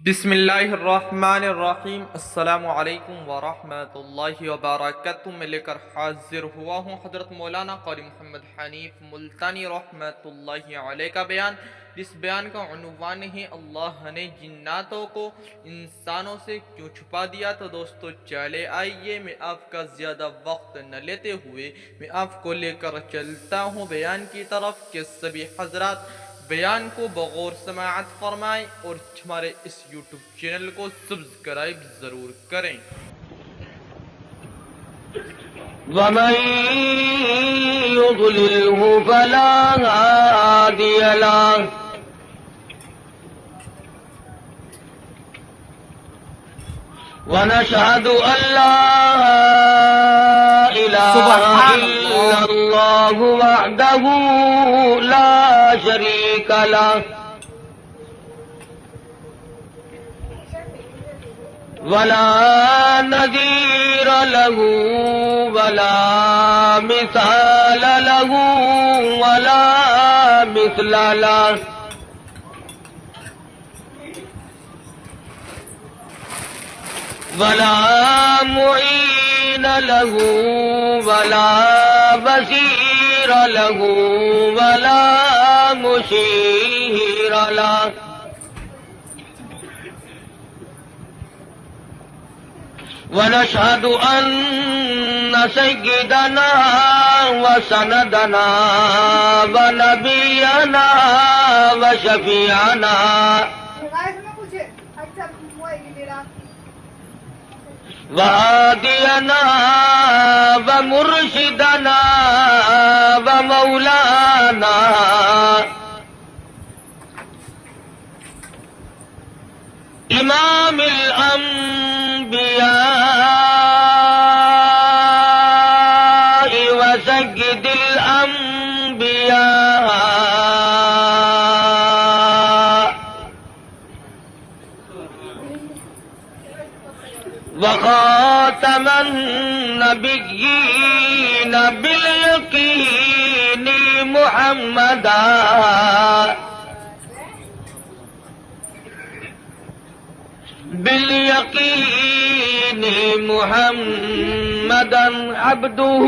بسم اللہ الرحمن الرحیم۔ السلام علیکم ورحمۃ اللہ وبرکاتہ۔ میں لے کر حاضر ہوا ہوں حضرت مولانا قاری محمد حنیف ملتانی رحمۃ اللہ علیہ کا بیان، جس بیان کا عنوان ہے اللہ نے جناتوں کو انسانوں سے کیوں چھپا دیا۔ تو دوستو چلے آئیے، میں آپ کا زیادہ وقت نہ لیتے ہوئے میں آپ کو لے کر چلتا ہوں بیان کی طرف، کہ سبھی حضرات بیان کو بغور سماعت فرمائیں اور ہمارے اس یوٹیوب چینل کو سبسکرائب ضرور کریں۔ وَمَن يُضْلِلْهُ فَلَا هَادِيَ لَهُ وَنَشْهَدُ أَن لَّا إِلَٰهَ إِلَّا اللَّهُ وَحْدَهُ لَا شَرِيكَ لَهُ وَلَا نَظِيرَ لَهُ وَلَا مِثَالَ لَهُ وَلَا مِثْلَ لَهُ ولا معين له ولا بصير له ولا مشير له ونشهد أن سيدنا وسندنا ونبينا وشفيعنا وهادينا ومرشدنا ومولانا إمام الأنبياء وسيد الأنبياء وخاتم النبيين باليقين محمدا عبده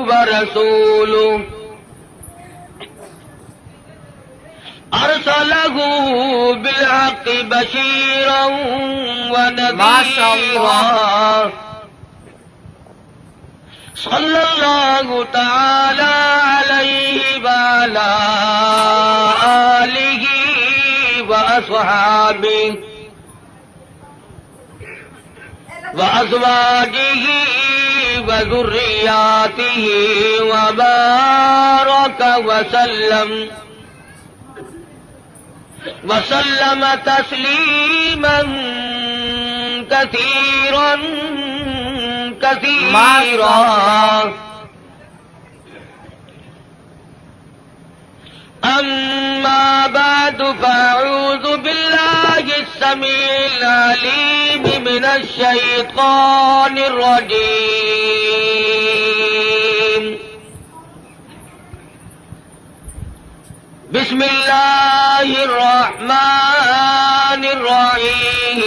ورسوله أرسله بالحق بشيرا ونذيرا صلى الله تعالى عليه وعلى آله وأصحابه وأزواجه وذرياته وبارك وسلم تسليما كثيرا أما بعد، فأعوذ بالله السميع العليم من الشيطان الرجيم. بسم الله الرحمن الرحيم.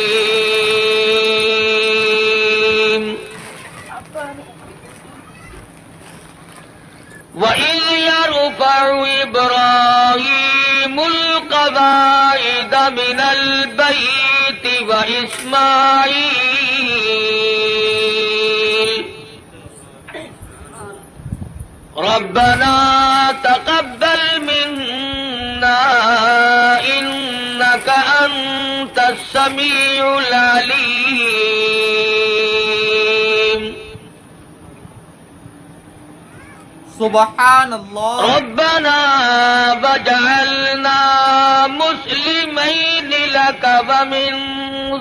وَإِذْ يَرْفَعُ إِبْرَاهِيمُ الْقَوَاعِدَ مِنَ الْبَيْتِ وَإِسْمَاعِيلُ رَبَّنَا تَقَبَّلْ مِنَّا إِنَّكَ أَنْتَ السَّمِيعُ الْعَلِيمُ. سبحان اللہ۔ ربنا وجعلنا مسلمين لك ومن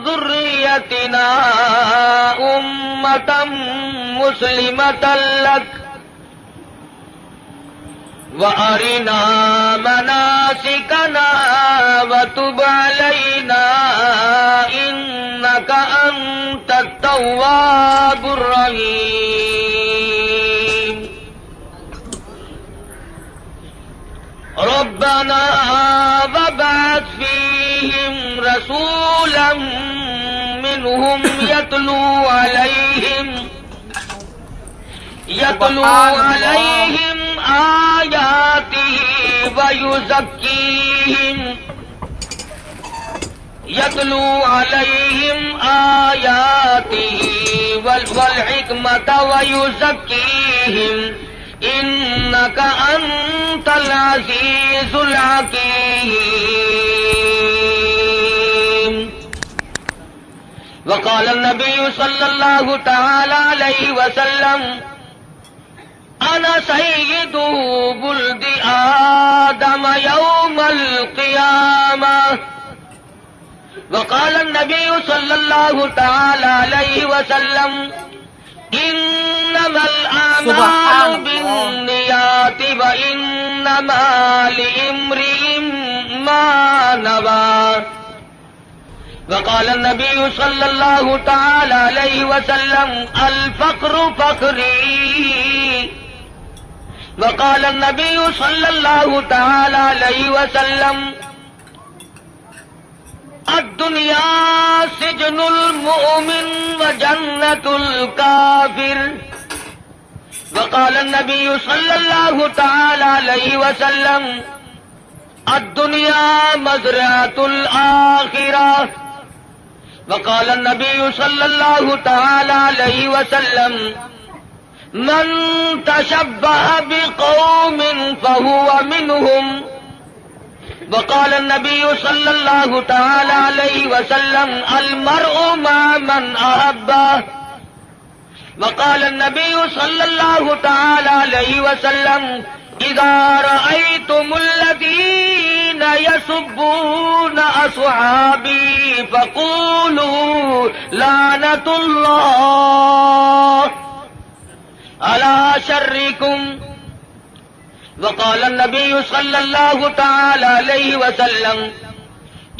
ذريتنا أمة مسلمة لك وأرنا مناسكنا وتب علينا إنك أنت التواب الرحيم. ربنا وابعث فيهم رسولا رسولا منهم يتلو عليهم آياته ويزكيهم والحكمة ويزكيهم إنك أنت العزيز الحكيم. وقال النبي صلى الله تعالى عليه وسلم أنا سيد ولد آدم يوم القيامة. وقال النبي صلى الله تعالى عليه وسلم إنما الأعمال بالنيات وإنما لامرئ ما نوى. وقال النبي صلى الله تعالى عليه وسلم الفقر فقري. وقال النبي صلى الله تعالى عليه وسلم الدنيا سجن المؤمن وجنة الكافر. وقال النبي صلى الله تعالى عليه وسلم الدنيا مزرعة الآخرة. وقال النبي صلى الله تعالى عليه وسلم من تشبه بقوم فهو منهم. وقال النبي صلى الله تعالى عليه وسلم المرء مع من أحبه. وقال النبي صلى الله تعالى عليه وسلم إذا رأيتم الذين يسبون أصحابي فقولوا لعنة الله على شركم. وقال النبي صلى الله تعالى عليه وسلم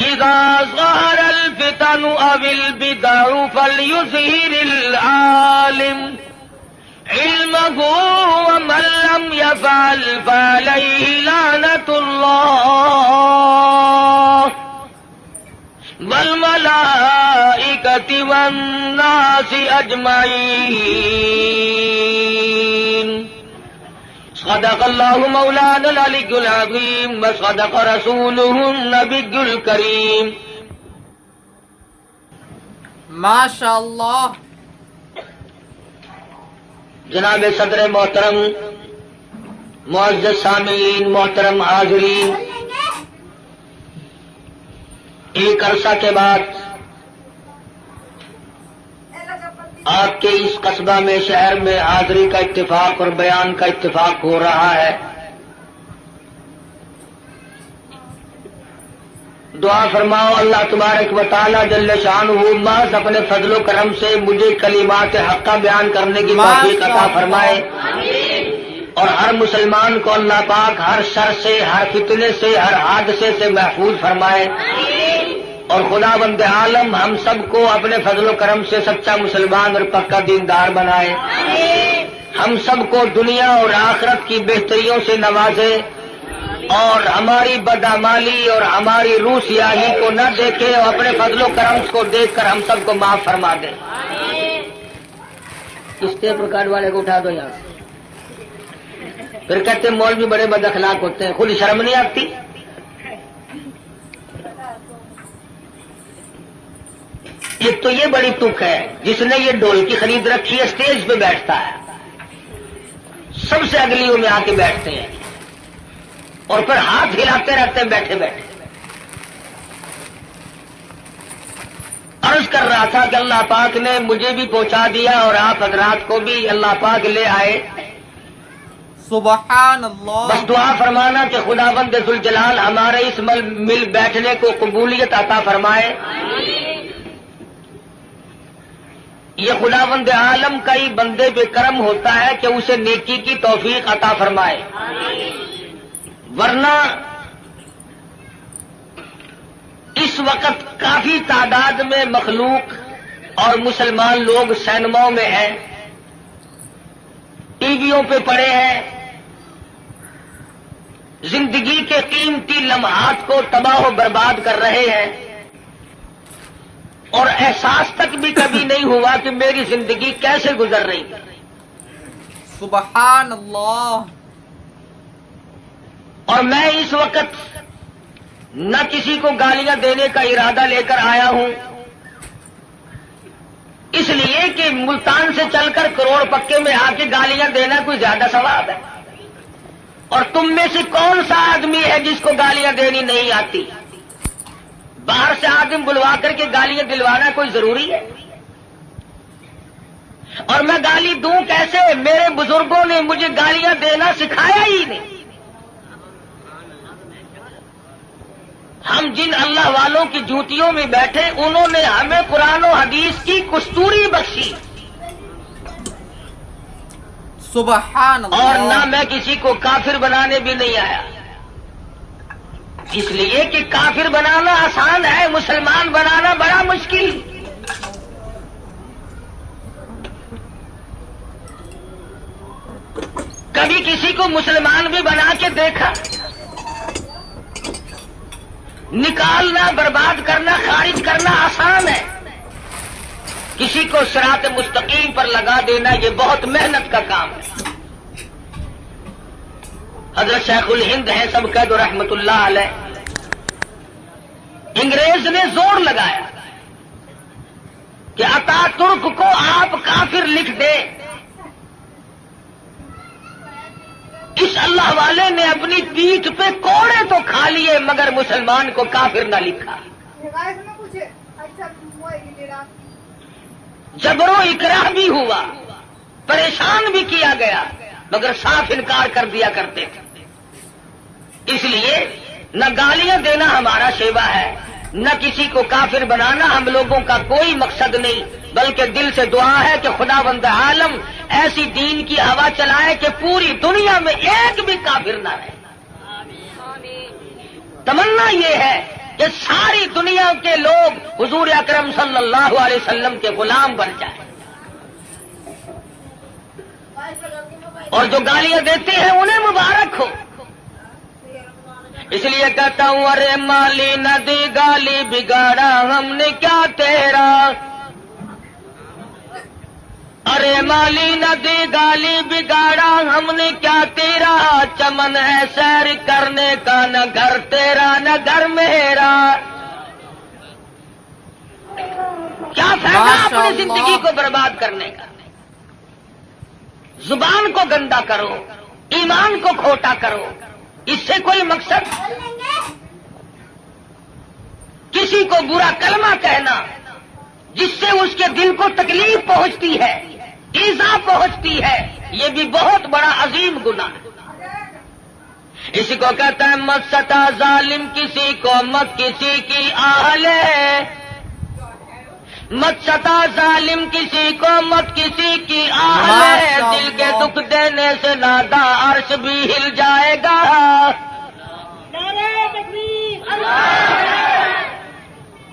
إذا ظهر الفتن أو البدع فليظهر العالم علمه ومن لم يفعل فعليه لعنة الله والملائكة والناس أجمعين. صدق الله مولانا العلي العظيم وصدق رسوله النبي الكريم. ماشاء اللہ. جناب صدر محترم، معزز سامعین، محترم حاضرین، ایک عرصہ کے بعد آپ کے اس قصبہ میں، شہر میں حاضری کا اتفاق اور بیان کا اتفاق ہو رہا ہے. دعا فرماؤ اللہ تبارک و تعالی جل شانہ محض اپنے فضل و کرم سے مجھے کلمات حقہ بیان کرنے کی توفیق عطا فرمائے، اور ہر مسلمان کو اللہ پاک ہر شر سے، ہر فتنے سے، ہر حادثے سے محفوظ فرمائے، اور خداوند عالم ہم سب کو اپنے فضل و کرم سے سچا مسلمان اور پکا دیندار بنائے، ہم سب کو دنیا اور آخرت کی بہتریوں سے نوازے، اور ہماری بدعمالی اور ہماری روح سیاہی کو نہ دیکھے اور اپنے فضل و کرم کو دیکھ کر ہم سب کو معاف فرما دے. اس ٹیپ ریکارڈ والے کو اٹھا دو یہاں سے. پھر کہتے ہیں مولوی بڑے بد اخلاق ہوتے ہیں، خود شرم نہیں آتی؟ ایک تو یہ بڑی تک ہے جس نے یہ ڈھولکی خرید رکھی ہے، اسٹیج پہ بیٹھتا ہے، سب سے اگلیوں میں آ کے بیٹھتے ہیں اور پھر ہاتھ ہلاتے رہتے ہیں بیٹھے بیٹھے. عرض کر رہا تھا کہ اللہ پاک نے مجھے بھی پہنچا دیا اور آپ حضرات کو بھی اللہ پاک لے آئے. سبحان اللہ. بس دعا فرمانا کہ خداوند ذوالجلال ہمارے اس مل بیٹھنے کو قبولیت عطا فرمائے. یہ خداوند عالم کا ہی بندے پہ کرم ہوتا ہے کہ اسے نیکی کی توفیق عطا فرمائے، ورنہ اس وقت کافی تعداد میں مخلوق اور مسلمان لوگ سینماؤں میں ہیں، ٹی ویوں پہ پڑے ہیں، زندگی کے قیمتی لمحات کو تباہ و برباد کر رہے ہیں. احساس تک بھی کبھی نہیں ہوا کہ میری زندگی کیسے گزر رہی ہے۔ سبحان اللہ۔ اور میں اس وقت نہ کسی کو گالیاں دینے کا ارادہ لے کر آیا ہوں، اس لیے کہ ملتان سے چل کر کروڑ پکے میں آ کے گالیاں دینا کوئی زیادہ ثواب ہے۔ اور تم میں سے کون سا آدمی ہے جس کو گالیاں دینی نہیں آتی؟ باہر سے آدمی بلوا کر کے گالیاں دلوانا کوئی ضروری ہے؟ اور میں گالی دوں کیسے؟ میرے بزرگوں نے مجھے گالیاں دینا سکھایا ہی نہیں۔ ہم جن اللہ والوں کی جوتیوں میں بیٹھے انہوں نے ہمیں قرآن و حدیث کی کستوری بخشی، سبحان اللہ۔ اور نہ میں کسی کو کافر بنانے بھی نہیں آیا، اس لیے کہ کافر بنانا آسان ہے، مسلمان بنانا بڑا مشکل۔ کبھی کسی کو مسلمان بھی بنا کے دیکھا؟ نکالنا، برباد کرنا، خارج کرنا آسان ہے، کسی کو صراط مستقیم پر لگا دینا یہ بہت محنت کا کام ہے۔ حضرت شیخ الہند ہیں سب قید رحمت اللہ علیہ، انگریز نے زور لگایا کہ اتا ترک کو آپ کافر لکھ دیں، اس اللہ والے نے اپنی پیٹھ پہ کوڑے تو کھا لیے مگر مسلمان کو کافر نہ لکھا۔ جبر و اکراہ بھی ہوا، پریشان بھی کیا گیا، مگر صاف انکار کر دیا کرتے تھے۔ اس لیے نہ گالیاں دینا ہمارا شیوا ہے، نہ کسی کو کافر بنانا ہم لوگوں کا کوئی مقصد نہیں، بلکہ دل سے دعا ہے کہ خداوند عالم ایسی دین کی ہوا چلائے کہ پوری دنیا میں ایک بھی کافر نہ رہے۔ تمنا یہ ہے کہ ساری دنیا کے لوگ حضور اکرم صلی اللہ علیہ وسلم کے غلام بن جائیں، اور جو گالیاں دیتے ہیں انہیں مبارک ہو۔ اس لیے کہتا ہوں ارے مالی ندی گالی بگاڑا ہم نے کیا تیرا، ارے مالی ندی گالی بگاڑا ہم نے کیا تیرا، چمن ہے سیر کرنے کا نہ گھر تیرا نہ گھر میرا۔ کیا فائدہ اپنی زندگی کو برباد کرنے کا؟ زبان کو گندا کرو، ایمان کو کھوٹا کرو، اس سے کوئی مقصد؟ کسی کو برا کلمہ کہنا جس سے اس کے دل کو تکلیف پہنچتی ہے، ایذا پہنچتی ہے، یہ بھی بہت بڑا عظیم گناہ ہے۔ اسی کو کہتا ہے مت ستا ظالم کسی کو مت کسی کی آہلے، مت ستا ظالم کسی کو مت کسی کی آہلے، دل کے دکھ دینے سے نادا عرش بھی ہل جائے گا۔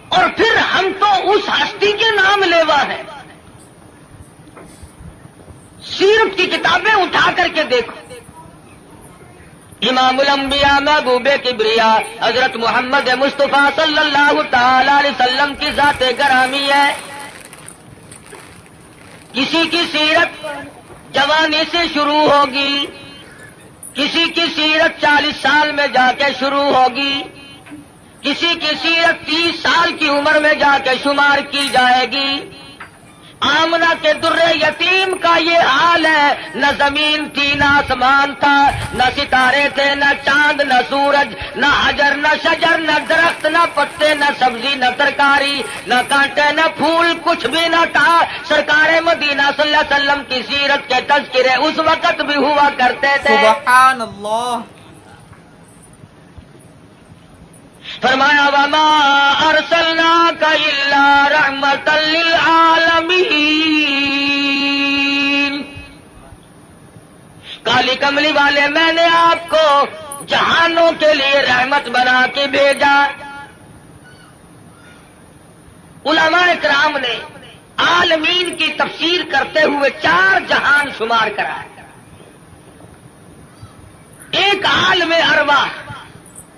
اور پھر ہم تو اس ہستی کے نام لیوا ہیں۔ سیرت کی کتابیں اٹھا کر کے دیکھو، امام الانبیاء محبوب کبریا حضرت محمد مصطفیٰ صلی اللہ تعالی علیہ وسلم کی ذات گرامی ہے۔ کسی کی سیرت جوانی سے شروع ہوگی، کسی کی سیرت 40 سال میں جا کے شروع ہوگی، کسی کی سیرت 30 سال کی عمر میں جا کے شمار کی جائے گی۔ آمنہ کے در یتیم کا یہ حال ہے، نہ زمین تھی نہ آسمان تھا، نہ ستارے تھے نہ چاند نہ سورج، نہ حجر نہ شجر نہ درخت نہ پتے نہ سبزی نہ ترکاری نہ کانٹے نہ پھول، کچھ بھی نہ تھا۔ سرکار مدینہ صلی اللہ علیہ وسلم کی سیرت کے تذکرے اس وقت بھی ہوا کرتے تھے۔ سبحان اللہ۔ فرمایا وما ارسلناک الا رحمۃ للعالمین، کالی کملی والے میں نے آپ کو جہانوں کے لیے رحمت بنا کے بھیجا۔ علماء کرام نے عالمین کی تفسیر کرتے ہوئے 4 جہان شمار کرا ہے۔ ایک عالم ارواح،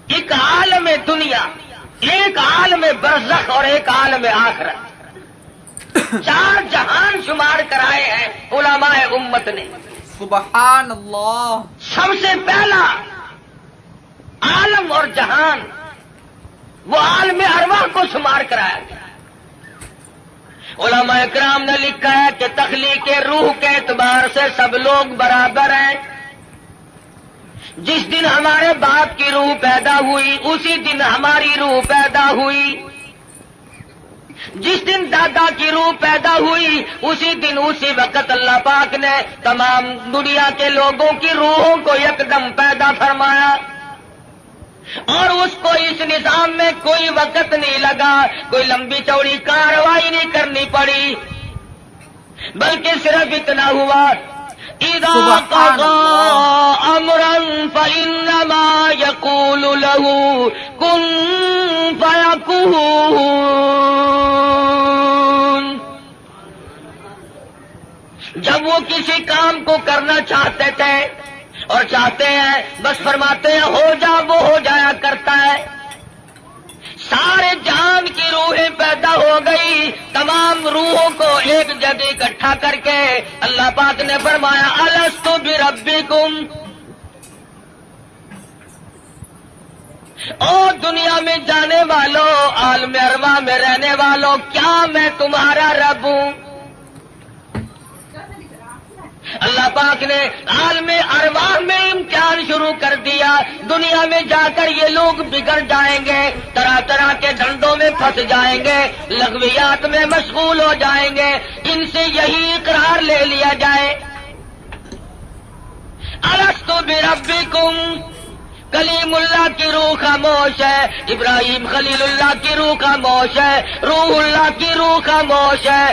ایک عالم دنیا، ایک عالم برزخ اور ایک عالم آخرت۔ 4 جہان شمار کرائے ہیں علماء امت نے۔ سبحان اللہ۔ سب سے پہلا عالم اور جہان وہ عالم ارواح کو شمار کرایا گیا۔ علماء کرام نے لکھا ہے کہ تخلیق روح کے اعتبار سے سب لوگ برابر ہیں۔ جس دن ہمارے باپ کی روح پیدا ہوئی اسی دن ہماری روح پیدا ہوئی، جس دن دادا کی روح پیدا ہوئی اسی دن اسی وقت اللہ پاک نے تمام دنیا کے لوگوں کی روحوں کو یکدم پیدا فرمایا، اور اس کو اس نظام میں کوئی وقت نہیں لگا، کوئی لمبی چوڑی کارروائی نہیں کرنی پڑی، بلکہ صرف اتنا ہوا اذا قضى امرا فانما يقول له كن فيكون۔ جب وہ کسی کام کو کرنا چاہتے تھے اور چاہتے ہیں بس فرماتے ہیں ہو جا، وہ ہو جایا کرتا ہے۔ سارے جہان کی روحیں پیدا ہو گئی، تمام روحوں کو ایک جگہ اکٹھا کر کے اللہ پاک نے فرمایا الستو بربکم، او دنیا میں جانے والوں، عالم ارواح میں رہنے والوں، کیا میں تمہارا رب ہوں؟ اللہ پاک نے عالم ارواح میں امتحان شروع کر دیا۔ دنیا میں جا کر یہ لوگ بگڑ جائیں گے، طرح طرح کے دھندوں میں پھنس جائیں گے، لغویات میں مشغول ہو جائیں گے، ان سے یہی اقرار لے لیا جائے الستو بربکم۔ کلیم اللہ کی روح خاموش ہے، ابراہیم خلیل اللہ کی روح خاموش ہے، روح اللہ کی روح خاموش ہے،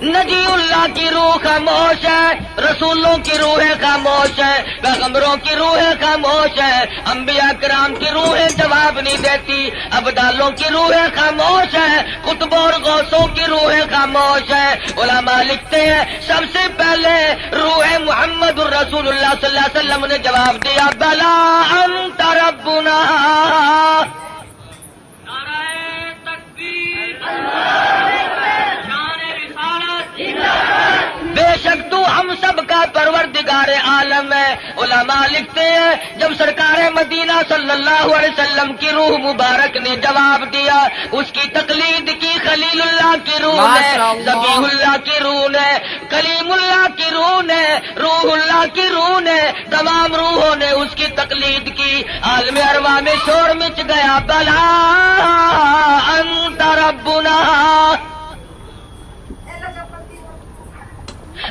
نجی اللہ کی روح خاموش ہے، رسولوں کی روحیں خاموش ہے، پیغمبروں کی روحیں خاموش ہے، انبیاء کرام کی روحیں جواب نہیں دیتی، ابدالوں کی روحیں خاموش ہے، قطبوں اور غوثوں کی روحیں خاموش ہے۔ علماء لکھتے ہیں سب سے پہلے روح محمد الرسول اللہ صلی اللہ علیہ وسلم نے جواب دیا بلا انت ربنا۔ بے شک تو ہم سب کا پروردگار عالم ہے۔ علماء لکھتے ہیں جب سرکار مدینہ صلی اللہ علیہ وسلم کی روح مبارک نے جواب دیا، اس کی تقلید کی خلیل اللہ کی روح نے، ذبیح اللہ کی روح نے، کلیم اللہ کی روح نے، روح اللہ کی روح نے، تمام روحوں نے اس کی تقلید کی۔ عالم ارواح میں شور مچ گیا بلا انت ربنا۔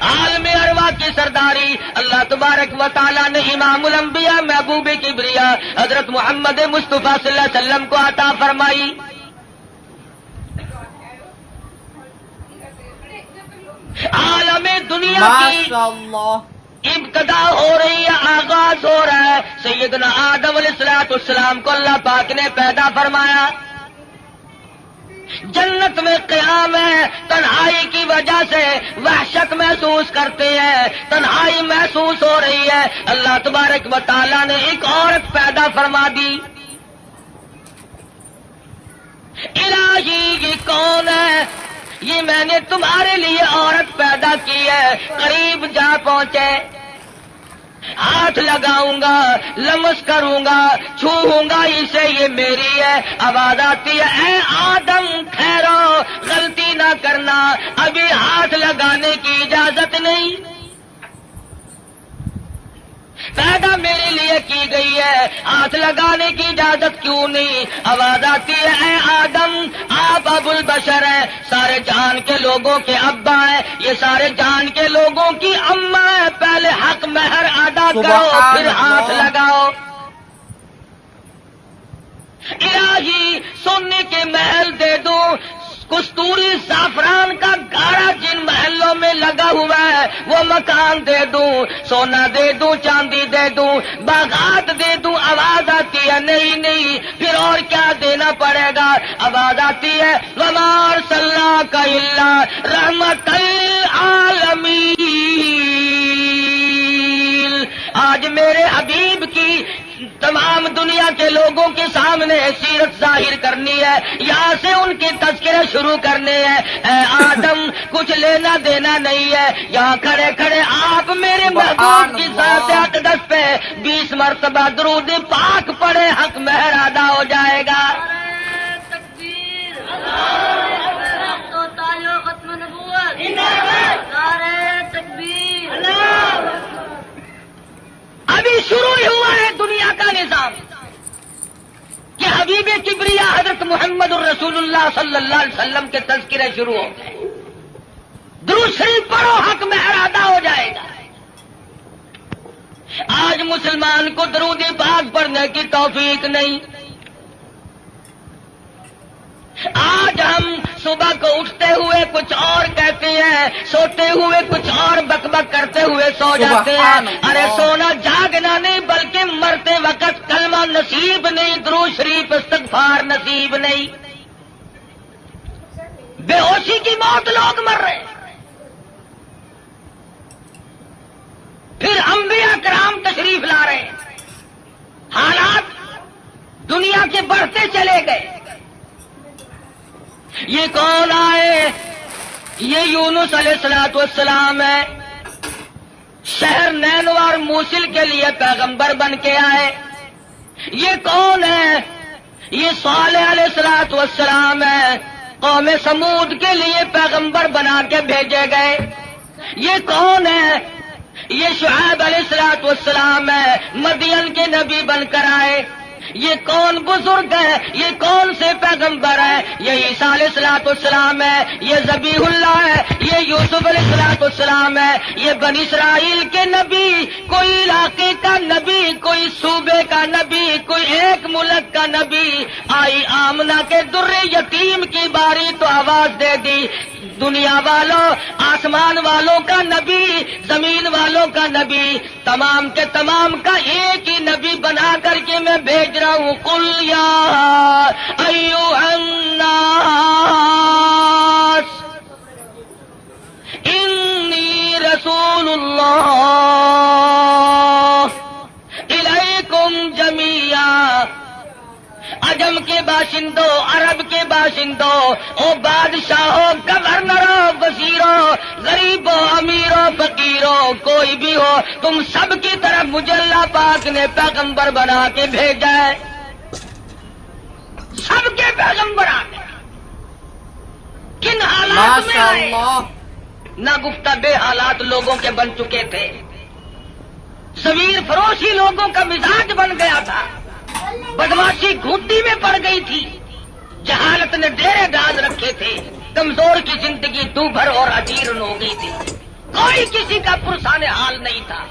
عالم ارواح کی سرداری اللہ تبارک و تعالیٰ نے امام الانبیاء محبوب کبریا حضرت محمد مصطفیٰ صلی اللہ علیہ وسلم کو عطا فرمائی۔ عالم دنیا کی ابتدا ہو رہی ہے، آغاز ہو رہا ہے۔ سیدنا آدم علیہ السلام کو اللہ پاک نے پیدا فرمایا، جنت میں قیام ہے، تنہائی کی وجہ سے وحشت محسوس کرتے ہیں، تنہائی محسوس ہو رہی ہے، اللہ تبارک و تعالیٰ نے ایک عورت پیدا فرما دی۔ الہی یہ کون ہے؟ یہ میں نے تمہارے لیے عورت پیدا کی ہے۔ قریب جا پہنچے، ہاتھ لگاؤں گا، لمس کروں گا، چھوؤں گا اسے، یہ میری ہے۔ آواز آتی ہے اے آدم ٹھہرو، غلطی نہ کرنا، ابھی ہاتھ لگانے کی اجازت نہیں، پیدا میرے لیے کی گئی ہے، ہاتھ لگانے کی اجازت کیوں نہیں؟ آواز آتی ہے اے آدم آپ ابو البشر ہیں، سارے جہان کے لوگوں کے ابا ہیں، یہ سارے جہان کے لوگوں کی اماں ہیں، پہلے حق مہر ادا کرو پھر ہاتھ لگاؤ۔ الہی سونے کے محل دے دوں، کستوری زعفران کا گاڑا جن محلوں میں لگا ہوا ہے وہ مکان دے دوں، سونا دے دوں، چاندی دے دوں، باغات دے دوں۔ آواز آتی ہے نہیں نہیں، پھر اور کیا دینا پڑے گا؟ آواز آتی ہے وما ارسلناک الا رحمۃ للعالمین۔ آج میرے حبیب کی تمام دنیا کے لوگوں کے سامنے سیرت ظاہر کرنی ہے، یہاں سے ان کے تذکرے شروع کرنے ہیں۔ اے آدم کچھ لینا دینا نہیں ہے، یہاں کھڑے کھڑے آپ میرے محبوب کی ذات اقدس پہ 20 مرتبہ درود پاک پڑے، حق مہر ادا ہو جائے گا۔ ابھی شروع ہی ہوا ہے دنیا کا نظام کہ حبیب کبریا حضرت محمد الرسول اللہ صلی اللہ علیہ وسلم کے تذکرے شروع ہو گئے۔ درود شریف پڑھو، حق مہر ادا ہو جائے گا۔ آج مسلمان کو درود پاک پڑھنے کی توفیق نہیں۔ آج ہم صبح کو اٹھتے ہوئے کچھ اور کہتے ہیں، سوتے ہوئے کچھ اور بک بک کرتے ہوئے سو جاتے ہیں۔ ارے سونا جاگنا نہیں، بلکہ مرتے وقت کلمہ نصیب نہیں، درود شریف استغفار نصیب نہیں۔ بے ہوشی کی موت لوگ مر رہے ہیں۔ پھر انبیاء کرام تشریف لا رہے ہیں، حالات دنیا کے بڑھتے چلے گئے۔ یہ کون آئے؟ یہ یونس علیہ السلام ہے، شہر نینوار موصل کے لیے پیغمبر بن کے آئے۔ یہ کون ہے؟ یہ صالح علیہ السلام ہے، قوم سمود کے لیے پیغمبر بنا کے بھیجے گئے۔ یہ کون ہے؟ یہ شعیب علیہ السلام ہے، مدین کے نبی بن کر آئے۔ یہ کون بزرگ ہے؟ یہ کون سے پیغمبر ہے؟ یہ عیسیٰ علیہ السلام ہے، یہ ذبیح اللہ ہے، یہ یوسف علیہ السلام ہے، یہ بنی اسرائیل کے نبی، کوئی علاقے کا نبی، کوئی صوبے کا نبی، کوئی ایک ملک کا نبی۔ آئی آمنہ کے در یتیم کی باری تو آواز دے دی، دنیا والوں، آسمان والوں کا نبی، زمین والوں کا نبی، تمام کے تمام کا ایک ہی نبی بنا کر کے میں بھیج رہا ہوں۔ قل یا ایھا الناس انی رسول اللہ الیکم جمیعا۔ عجم کے باشندوں، عرب کے باشندوں، او بادشاہوں، گورنروں، وزیروں، غریبوں، امیروں، فقیروں، کوئی بھی ہو، تم سب کی طرف مجھے اللہ پاک نے پیغمبر بنا کے بھیجا ہے۔ سب کے پیغمبر آ گئے۔ کن حالات میں آئے؟ نہ گفتہ بے حالات لوگوں کے بن چکے تھے، ضمیر فروشی لوگوں کا مزاج بن گیا تھا، بدماشی گھوٹی میں پڑ گئی تھی، جہالت نے ڈیرے ڈال رکھے تھے، کمزور کی زندگی دو بھر اور اجیرن ہو گئی تھی، کوئی کسی کا پرسان حال نہیں تھا۔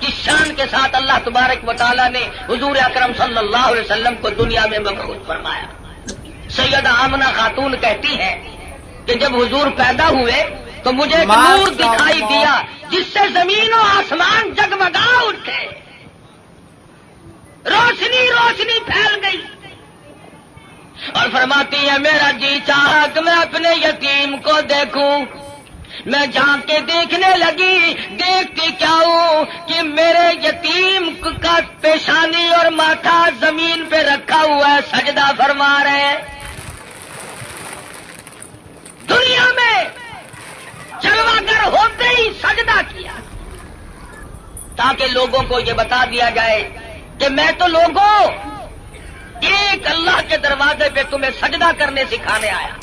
کس شان کے ساتھ اللہ تبارک و تعالیٰ نے حضور اکرم صلی اللہ علیہ وسلم کو دنیا میں مبعوث فرمایا۔ سیدہ آمنہ خاتون کہتی ہے کہ جب حضور پیدا ہوئے تو مجھے ایک نور دکھائی دیا جس سے زمین و آسمان جگمگا اٹھے، روشنی روشنی پھیل گئی، اور فرماتی ہے میرا جی چاہا کہ میں اپنے یتیم کو دیکھوں۔ میں جھانک کے دیکھنے لگی، دیکھتی کیا ہوں کہ میرے یتیم کا پیشانی اور ماتھا زمین پہ رکھا ہوا ہے، سجدہ فرما رہے ہیں۔ دنیا میں چلواگر ہوتے ہی سجدہ کیا تاکہ لوگوں کو یہ بتا دیا جائے کہ میں تو لوگوں ایک اللہ کے دروازے پہ تمہیں سجدہ کرنے سکھانے آیا۔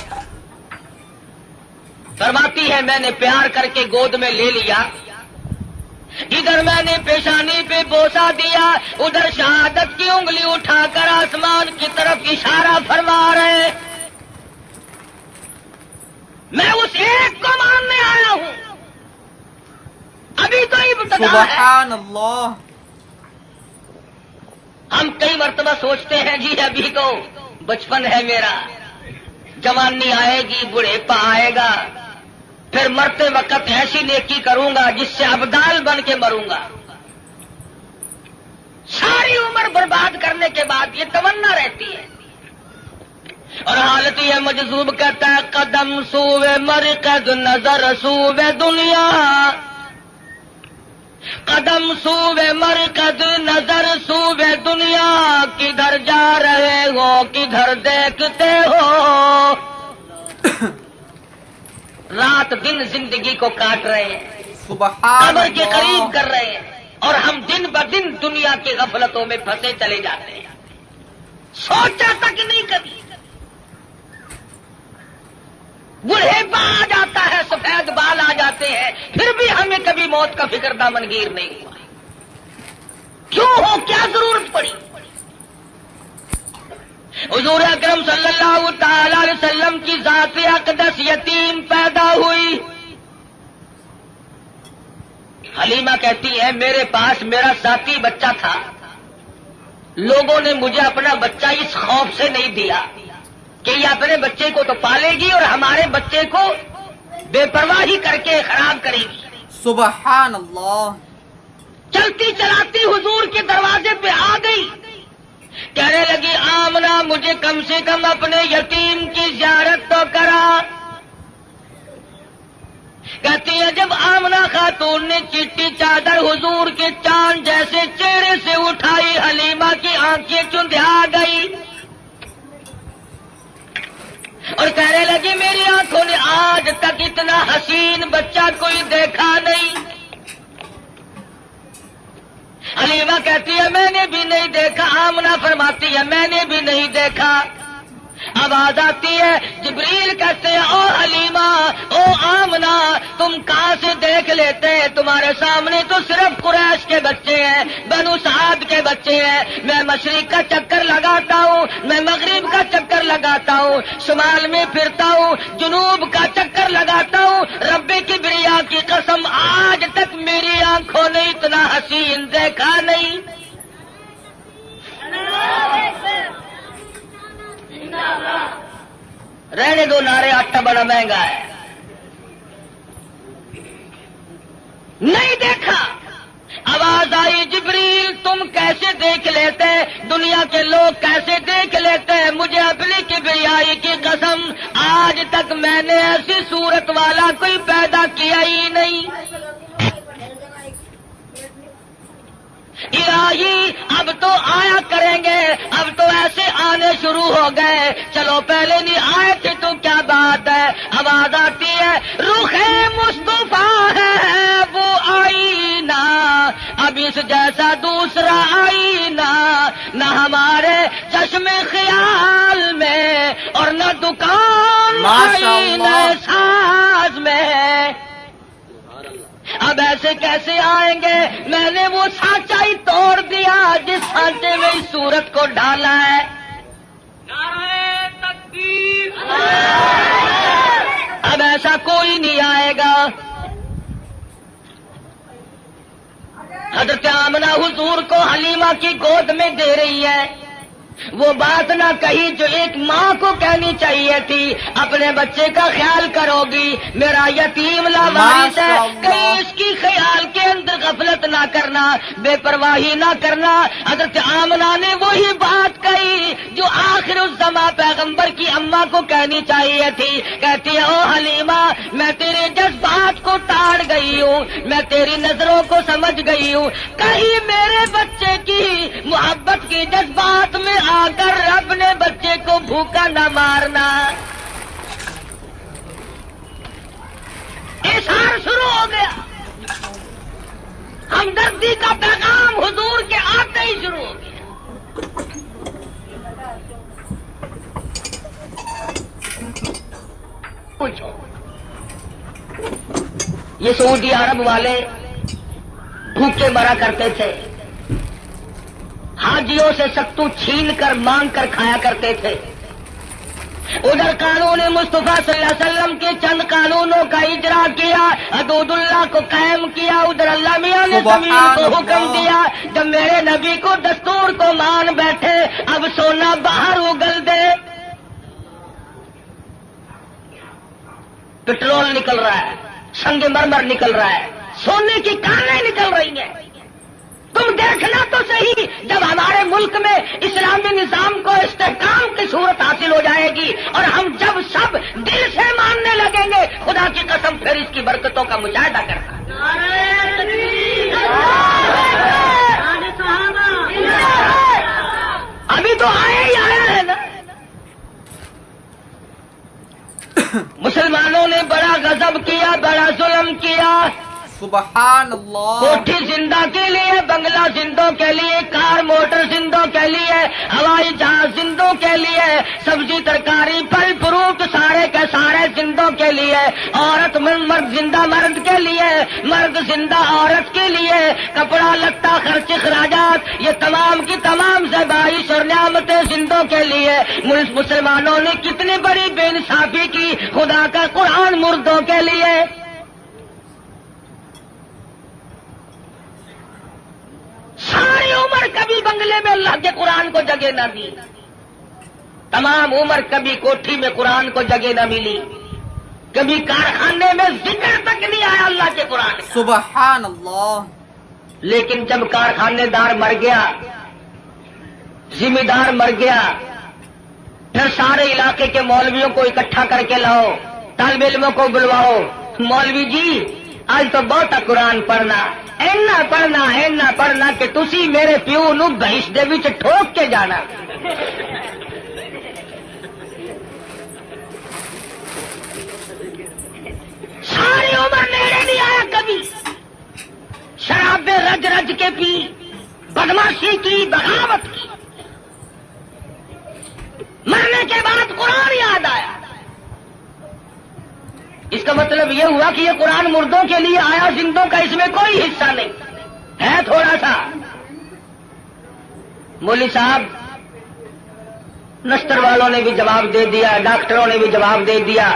فرماتی ہے میں نے پیار کر کے گود میں لے لیا، ادھر میں نے پیشانی پہ بوسا دیا، ادھر شہادت کی انگلی اٹھا کر آسمان کی طرف اشارہ فرما رہے۔ میں اس ایک کو ماننے آیا ہوں، ابھی تو ابتدا ہے۔ سبحان اللہ۔ ہم کئی مرتبہ سوچتے ہیں جی ابھی تو بچپن ہے میرا، جوانی آئے گی، بڑھیپا آئے گا، پھر مرتے وقت ایسی نیکی کروں گا جس سے ابدال بن کے مروں گا۔ ساری عمر برباد کرنے کے بعد یہ تمنا رہتی ہے، اور حالت یہ مجذوب کہتا ہے قدم سوئے مرقد نظر سوئے دنیا، قدم سوے مرکز نظر سوے دنیا کدھر جا رہے ہو کدھر دیکھتے ہو رات دن زندگی کو کاٹ رہے ہیں قبر کے قریب کر رہے ہیں اور ہم دن بدن دنیا کی غفلتوں میں پھنسے چلے جاتے ہیں سوچا تک نہیں کبھی بڑھےپا آ جاتا ہے سفید بال آ جاتے ہیں پھر بھی ہمیں کبھی موت کا فکر دامنگیر نہیں ہوا کیوں ہو کیا ضرورت پڑی حضور اکرم صلی اللہ تعالی علیہ وسلم کی ذات اقدس یتیم پیدا ہوئی حلیمہ کہتی ہے میرے پاس میرا ساتھی بچہ تھا لوگوں نے مجھے اپنا بچہ اس خوف سے نہیں دیا کہ یہ اپنے بچے کو تو پالے گی اور ہمارے بچے کو بے پرواہی کر کے خراب کرے گی سبحان اللہ چلتی چلاتی حضور کے دروازے پہ آ گئی کہنے لگی آمنہ مجھے کم سے کم اپنے یتیم کی زیارت تو کرا کہتی ہے جب آمنہ خاتون نے چٹی چادر حضور کے چاند جیسے چہرے سے اٹھائی حلیمہ کی آنکھیں چندھیا گئی اور کہنے لگی میری آنکھوں نے آج تک اتنا حسین بچہ کوئی دیکھا نہیں حلیمہ کہتی ہے میں نے بھی نہیں دیکھا آمنہ فرماتی ہے میں نے بھی نہیں دیکھا آواز آتی ہے جبریل کہتے ہیں او حلیمہ او آمنہ تم کہاں سے دیکھ لیتے ہیں تمہارے سامنے تو صرف قریش کے بچے ہیں بنو سعد کے بچے ہیں میں مشرق کا چکر لگاتا ہوں میں مغرب کا چکر لگاتا ہوں شمال میں پھرتا ہوں جنوب کا چکر لگاتا ہوں رب کبریا کی قسم آج تک میری آنکھوں نے اتنا حسین دیکھا نہیں رہنے دو نعرے آٹا بڑا مہنگا ہے نہیں دیکھا آواز آئی جبریل تم کیسے دیکھ لیتے دنیا کے لوگ کیسے دیکھ لیتے مجھے اپنی کبریائی کی قسم آج تک میں نے ایسی صورت والا کوئی پیدا کیا ہی نہیں الہی اب تو آیا کریں گے اب تو ایسے آنے شروع ہو گئے چلو پہلے نہیں آئے تھے تو کیا بات ہے آواز آتی ہے رخ مصطفیٰ ہے وہ آئینہ اب اس جیسا دوسرا آئینہ نہ ہمارے چشم خیال میں اور نہ دکان آئینے ساز میں اب ایسے کیسے آئیں گے میں نے وہ سانچا ہی توڑ دیا جس سانچے میں اس صورت کو ڈالا ہے نعرہ تکبیر اب ایسا کوئی نہیں آئے گا حضرت آمنہ حضور کو حلیمہ کی گود میں دے رہی ہے وہ بات نہ کہی جو ایک ماں کو کہنی چاہیے تھی اپنے بچے کا خیال کرو گی میرا یتیم لاوارث ہے کہیں اس کی خیال کے اندر غفلت نہ کرنا بے پرواہی نہ کرنا حضرت آمنہ نے وہی بات کہی جو آخر الزمان پیغمبر کی اماں کو کہنی چاہیے تھی کہتی ہے او حلیمہ میں تیرے جذبات کو تاڑ گئی ہوں میں تیری نظروں کو سمجھ گئی ہوں کہیں میرے بچے کی محبت کی جذبات میں آ کر اپنے بچے کو بھوکا نہ مارنا اظہار شروع ہو گیا ہمدردی کا پیغام حضور کے آتے ہی شروع ہو گیا پوچھو یہ سعودی عرب والے بھوکے مرا کرتے تھے حاجیوں سے ستو چھین کر مانگ کر کھایا کرتے تھے ادھر قانون مصطفیٰ صلی اللہ علیہ وسلم کے چند قانونوں کا اجرا کیا حدود اللہ کو قائم کیا ادھر اللہ میاں نے زمین کو حکم دیا جب میرے نبی کو دستور کو مان بیٹھے اب سونا باہر اگل دے پٹرول نکل رہا ہے سنگ مرمر نکل رہا ہے سونے کی کانیں نکل رہی ہیں تم دیکھنا تو صحیح جب ہمارے ملک میں اسلامی نظام کو استحکام کی صورت حاصل ہو جائے گی اور ہم جب سب دل سے ماننے لگیں گے خدا کی قسم پھر اس کی برکتوں کا مشاہدہ کرنا تو آیا ہی آیا ہے نا. مسلمانوں نے بڑا غضب کیا، بڑا ظلم کیا. سبحان اللہ. کوٹھی زندہ کے لیے، بنگلہ زندوں کے لیے، کار موٹر زندوں کے لیے، ہوائی جہاز زندوں کے لیے، سبزی ترکاری پھل فروٹ سارے کے سارے زندوں کے لیے، عورت مرد زندہ مرد کے لیے، مرد زندہ عورت کے لیے، کپڑا لتا خرچ اخراجات یہ تمام کی تمام زیبائش اور نعمتیں زندوں کے لیے. مسلمانوں نے کتنی بڑی بے انصافی کی. خدا کا قرآن مردوں کے لیے. ساری عمر کبھی بنگلے میں اللہ کے قرآن کو جگہ نہ دی، تمام عمر کبھی کوٹھی میں قرآن کو جگہ نہ ملی، کبھی کارخانے میں ذکر تک نہیں آیا اللہ کے قرآن کا. سبحان اللہ. لیکن جب کارخانے دار مر گیا، ذمہ دار مر گیا، پھر سارے علاقے کے مولویوں کو اکٹھا کر کے لاؤ، طالب علموں کو بلواؤ. مولوی جی آج تو بہت قرآن پڑھنا، اینا پڑھنا کہ تسی میرے پیو نو بہش دے وچ ٹھوک کے جانا. ساری عمر نیڑے نہیں آیا کبھی. شرابیں رج رج کے پی، بدماشی کی، بغاوت کی. مرنے کے بعد قرآن یاد آیا. اس کا مطلب یہ ہوا کہ یہ قرآن مردوں کے لیے آیا، زندوں کا اس میں کوئی حصہ نہیں ہے. تھوڑا سا مولوی صاحب نستر والوں نے بھی جواب دے دیا، ڈاکٹروں نے بھی جواب دے دیا،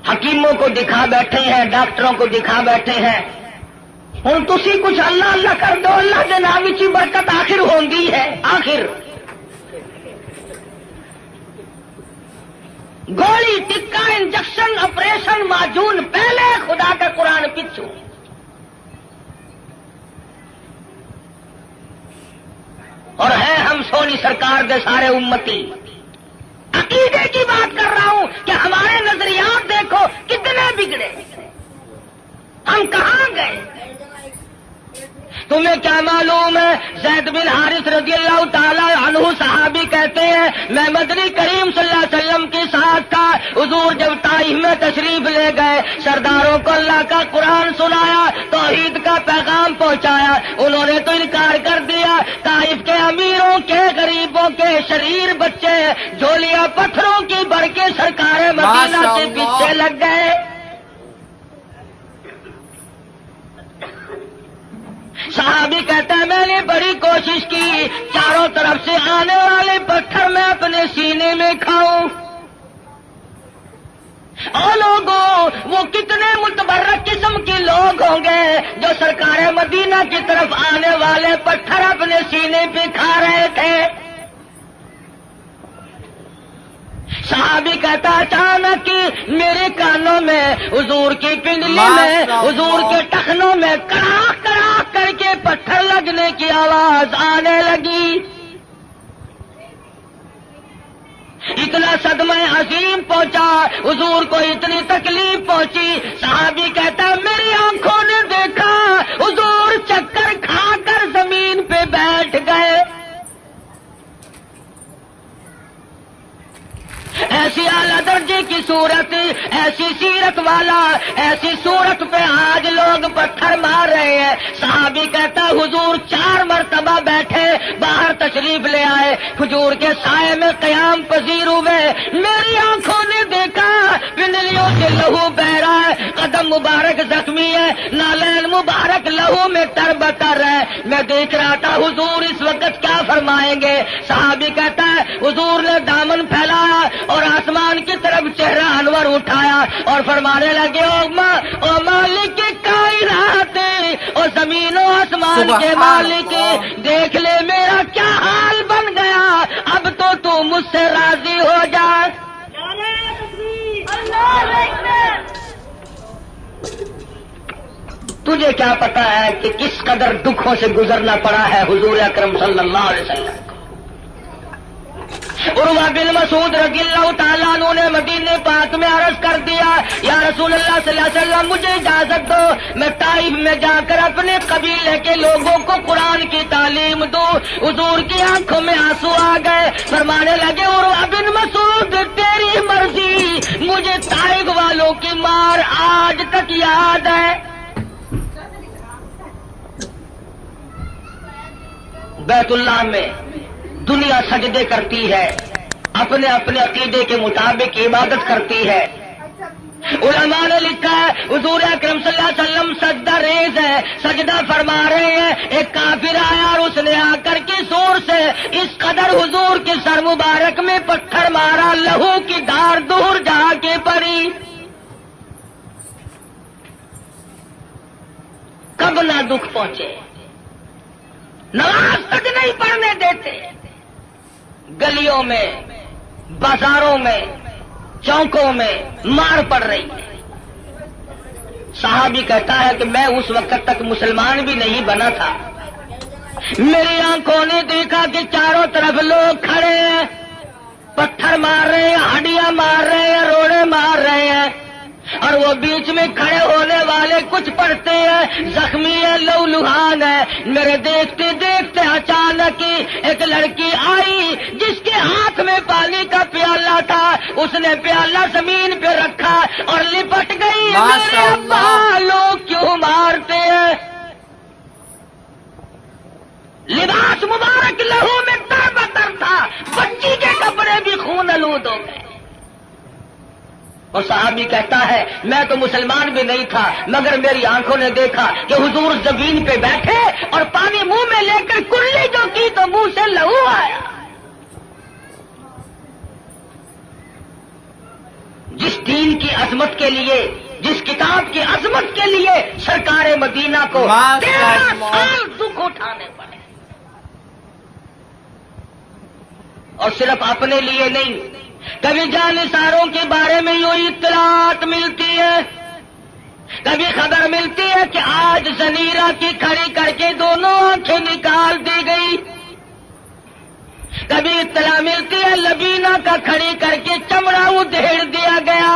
حکیموں کو دکھا بیٹھے ہیں، ڈاکٹروں کو دکھا بیٹھے ہیں. ہوں تسی کچھ اللہ اللہ کر دو، اللہ کے نام کی برکت آخر ہوندی ہے. آخر گولی ٹکا انجیکشن آپریشن معجون پہلے، خدا کا قرآن پچھو. اور ہے ہم سونی سرکار دے سارے امتی. عقیدے کی بات کر رہا ہوں کہ ہمارے نظریات دیکھو کتنے بگڑے، ہم کہاں گئے. تمہیں کیا معلوم ہے؟ زید بن حارث رضی اللہ تعالی عنہ صحابی کہتے ہیں میں مدنی کریم صلی اللہ علیہ وسلم کے ساتھ تھا. حضور جب طائف میں تشریف لے گئے، سرداروں کو اللہ کا قرآن سنایا، توحید کا پیغام پہنچایا. انہوں نے تو انکار کر دیا. طائف کے امیروں کے، غریبوں کے، شریر بچے جھولیاں پتھروں کی بھر کے سرکار مدینہ کے پیچھے لگ گئے. صحابی کہتا ہے میں نے بڑی کوشش کی، چاروں طرف سے آنے والے پتھر میں اپنے سینے میں کھاؤں. اور لوگوں وہ کتنے متبرک قسم کے لوگ ہوں گے جو سرکار مدینہ کی طرف آنے والے پتھر اپنے سینے پہ کھا رہے تھے. صحابی کہتا اچانک میرے کانوں میں، حضور کی پنڈلی میں، حضور کے ٹخنوں میں کڑاک کڑاک کر کے پتھر لگنے کی آواز آنے لگی. اتنا صدمہ عظیم پہنچا، حضور کو اتنی تکلیف پہنچی. صحابی کہتا میری آنکھوں نے دیکھا حضور چکر کھا کر زمین پہ بیٹھ گئے. ایسی اعلیٰ درجے کی صورت، ایسی سیرت والا، ایسی صورت پہ آج لوگ پتھر مار رہے ہیں. صحابی کہتا حضور 4 مرتبہ بیٹھے، باہر تشریف لے آئے، کھجور کے سائے میں قیام پذیر ہوئے. میری آنکھوں نے دیکھا پنڈلیوں سے لہو بہ رہا ہے، قدم مبارک زخمی ہے، نالین مبارک لہو میں تربتر ہے. میں دیکھ رہا تھا حضور اس وقت کیا فرمائیں گے. صحابی کہتا ہے حضور نے دامن پھیلایا اور آسمان کی طرف چہرہ انور اٹھایا اور فرمانے لگے او مالک کائنات، اور زمین و آسمان کے مالک، دیکھ لے میرا کیا حال بن گیا، اب تو مجھ سے راضی ہو جا. تجھے کیا پتا ہے کہ کس قدر دکھوں سے گزرنا پڑا ہے حضور اکرم صلی اللہ علیہ وسلم. عروہ بن مسعود رضی اللہ تعالیٰ عنہ نے مدینے پاک میں عرض کر دیا یا رسول اللہ صلی اللہ علیہ وسلم مجھے اجازت دو میں طائف میں جا کر اپنے قبیلے کے لوگوں کو قرآن کی تعلیم دوں. حضور کی آنکھوں میں آنسو آ گئے. فرمانے لگے عروہ بن مسعود تیری مرضی, مجھے طائف والوں کی مار آج تک یاد ہے. بیت اللہ میں دنیا سجدے کرتی ہے, اپنے اپنے عقیدے کے مطابق عبادت کرتی ہے. علماء نے لکھا ہے حضور اکرم صلی اللہ علیہ وسلم سجدہ ریز ہے, سجدہ فرما رہے ہیں. ایک کافر آیا اور اس نے آ کر کے زور سے اس قدر حضور کے سر مبارک میں پتھر مارا, لہو کی دھار دور جا کے پڑی. کب نہ دکھ پہنچے, نماز تک نہیں پڑھنے دیتے. گلیوں میں, بازاروں میں, چوکوں میں مار پڑ رہی ہے. صحابی کہتا ہے کہ میں اس وقت تک مسلمان بھی نہیں بنا تھا, میری آنکھوں نے دیکھا کہ چاروں طرف لوگ کھڑے ہیں, پتھر مار رہے ہیں, ہڈیاں مار رہے ہیں, روڑے مار رہے ہیں, اور وہ بیچ میں کھڑے ہونے والے کچھ پڑھتے ہیں, زخمی ہے, لو لہان ہے. میرے دیکھتے دیکھتے اچانک ہی ایک لڑکی آئی جس کے ہاتھ میں پانی کا پیالہ تھا, اس نے پیالہ زمین پہ رکھا اور لپٹ گئی. میرے ابا لوگ کیوں مارتے ہیں؟ لباس مبارک لہو میں تر بتر تھا, بچی کے کپڑے بھی خون آلود ہو گئے. اور صحابی کہتا ہے میں تو مسلمان بھی نہیں تھا, مگر میری آنکھوں نے دیکھا کہ حضور زمین پہ بیٹھے اور پانی منہ میں لے کر کلی جو کی تو منہ سے لہو آیا. جس دین کی عظمت کے لیے, جس کتاب کی عظمت کے لیے سرکار مدینہ کو 13 سال دکھ اٹھانے پڑے, اور صرف اپنے لیے نہیں, کبھی جانثاروں کے بارے میں یوں اطلاعات ملتی ہے, کبھی خبر ملتی ہے کہ آج زنیرہ کی کھڑی کر کے دونوں آنکھیں نکال دی گئی, کبھی اطلاع ملتی ہے لبینہ کا کھڑی کر کے چمڑا ادھیڑ دیا گیا,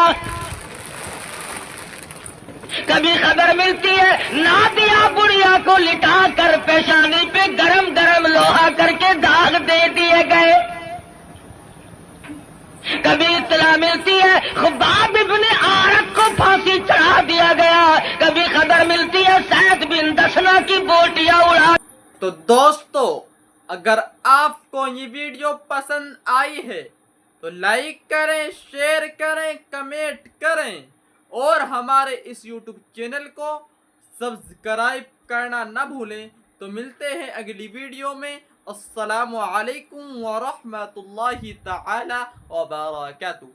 کبھی خبر ملتی ہے نادیہ بڑھیا کو لٹا کر پیشانی پہ گرم گرم لوہا کر کے داغ دے دیے گئے, کبھی اطلاع ملتی ہے خباب ابن عارت کو پھانسی چڑھا دیا گیا, کبھی خبر ملتی ہے سعد بن دسنا کی بوٹیاں اڑا. تو دوستو اگر آپ کو یہ ویڈیو پسند آئی ہے تو لائک کریں, شیئر کریں, کمنٹ کریں, اور ہمارے اس یوٹیوب چینل کو سبسکرائب کرنا نہ بھولیں. تو ملتے ہیں اگلی ویڈیو میں. السلام علیکم ورحمۃ اللہ تعالی وبرکاتہ.